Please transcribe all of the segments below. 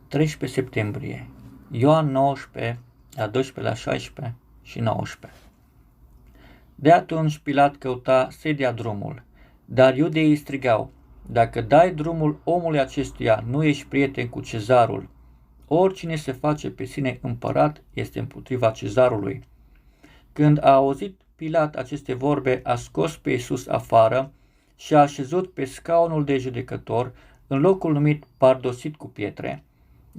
13 septembrie, Ioan 19, la 12 la 16 și 19. De atunci Pilat căuta să-i dea drumul, dar iudeii strigau: dacă dai drumul omului acestuia, nu ești prieten cu cezarul. Oricine se face pe sine împărat este împotriva cezarului. Când a auzit Pilat aceste vorbe, a scos pe Iisus afară și a așezut pe scaunul de judecător în locul numit Pardosit cu pietre,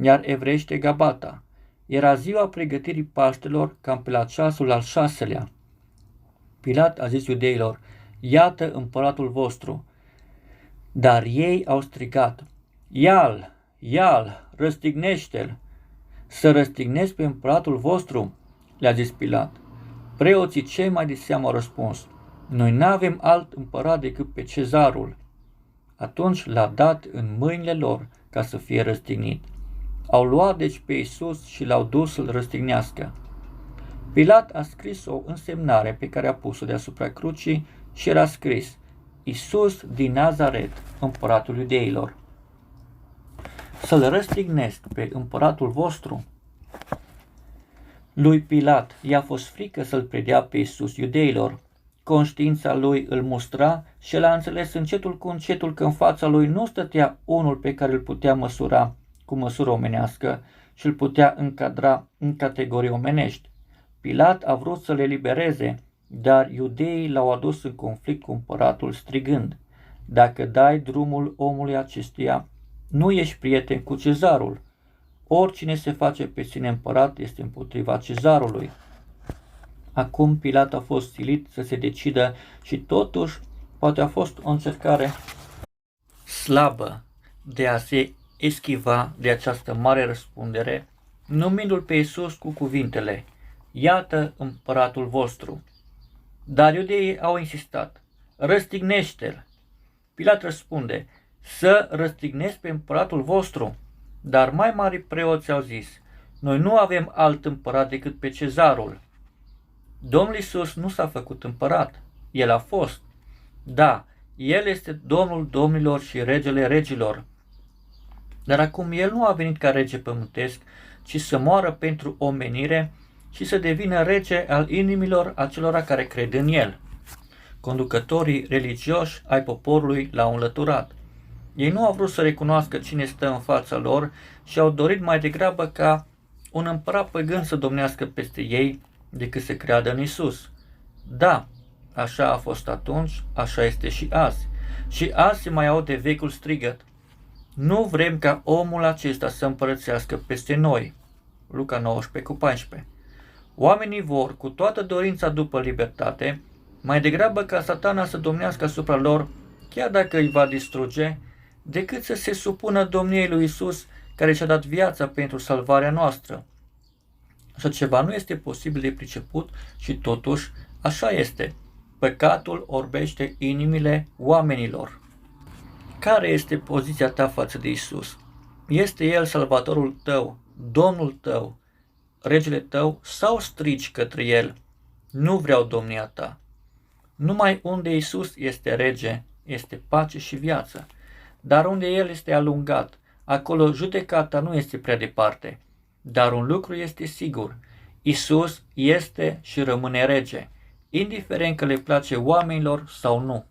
iar evreiește Gabata. Era ziua pregătirii Paștelor, cam pe la ceasul al 6-lea. Pilat a zis iudeilor: iată împăratul vostru. Dar ei au strigat: ia-l, ia-l, răstignește-l. Să răstignesc pe împăratul vostru? Le-a zis Pilat. Preoții cei mai de seamă au răspuns: noi n-avem alt împărat decât pe cezarul. Atunci l-a dat în mâinile lor ca să fie răstignit. Au luat deci pe Iisus și l-au dus să-l răstignească. Pilat a scris o însemnare pe care a pus-o deasupra crucii și era scris: Iisus din Nazaret, împăratul iudeilor. Să-l răstignesc pe împăratul vostru? Lui Pilat i-a fost frică să-l predea pe Iisus iudeilor. Conștiința lui îl mustra și el a înțeles încetul cu încetul că în fața lui nu stătea unul pe care îl putea măsura cu măsură omenească și îl putea încadra în categorii omenești. Pilat a vrut să le elibereze, dar iudeii l-au adus în conflict cu împăratul strigând: dacă dai drumul omului acestuia, nu ești prieten cu cezarul. Oricine se face pe sine împărat este împotriva cezarului. Acum Pilat a fost silit să se decidă și totuși poate a fost o încercare slabă de a se eschiva de această mare răspundere, numindu-l pe Iisus cu cuvintele: iată împăratul vostru. Dar iudeii au insistat: răstignește-l. Pilat răspunde: să răstignesc pe împăratul vostru? Dar mai mari preoți au zis: noi nu avem alt împărat decât pe cezarul. Domnul Iisus nu s-a făcut împărat, el a fost. Da, el este Domnul domnilor și regele regilor. Dar acum el nu a venit ca rege pământesc, ci să moară pentru omenire și să devină rege al inimilor acelora care cred în el. Conducătorii religioși ai poporului l-au înlăturat. Ei nu au vrut să recunoască cine stă în fața lor și au dorit mai degrabă ca un împărat păgân să domnească peste ei decât să creadă în Isus. Da, așa a fost atunci, așa este și azi. Și azi se mai aude vechiul strigăt: nu vrem ca omul acesta să împărățească peste noi. Luca 19:14. Oamenii vor, cu toată dorința după libertate, mai degrabă ca Satana să domnească asupra lor, chiar dacă îi va distruge, decât să se supună domniei lui Isus, care și-a dat viața pentru salvarea noastră. Așa ceva nu este posibil de priceput și totuși așa este. Păcatul orbește inimile oamenilor. Care este poziția ta față de Isus? Este El salvatorul tău, Domnul tău, regele tău, sau strigi către El: nu vreau domnia ta? Numai unde Isus este rege, este pace și viață. Dar unde El este alungat, acolo judecata nu este prea departe. Dar un lucru este sigur: Isus este și rămâne rege, indiferent că le place oamenilor sau nu.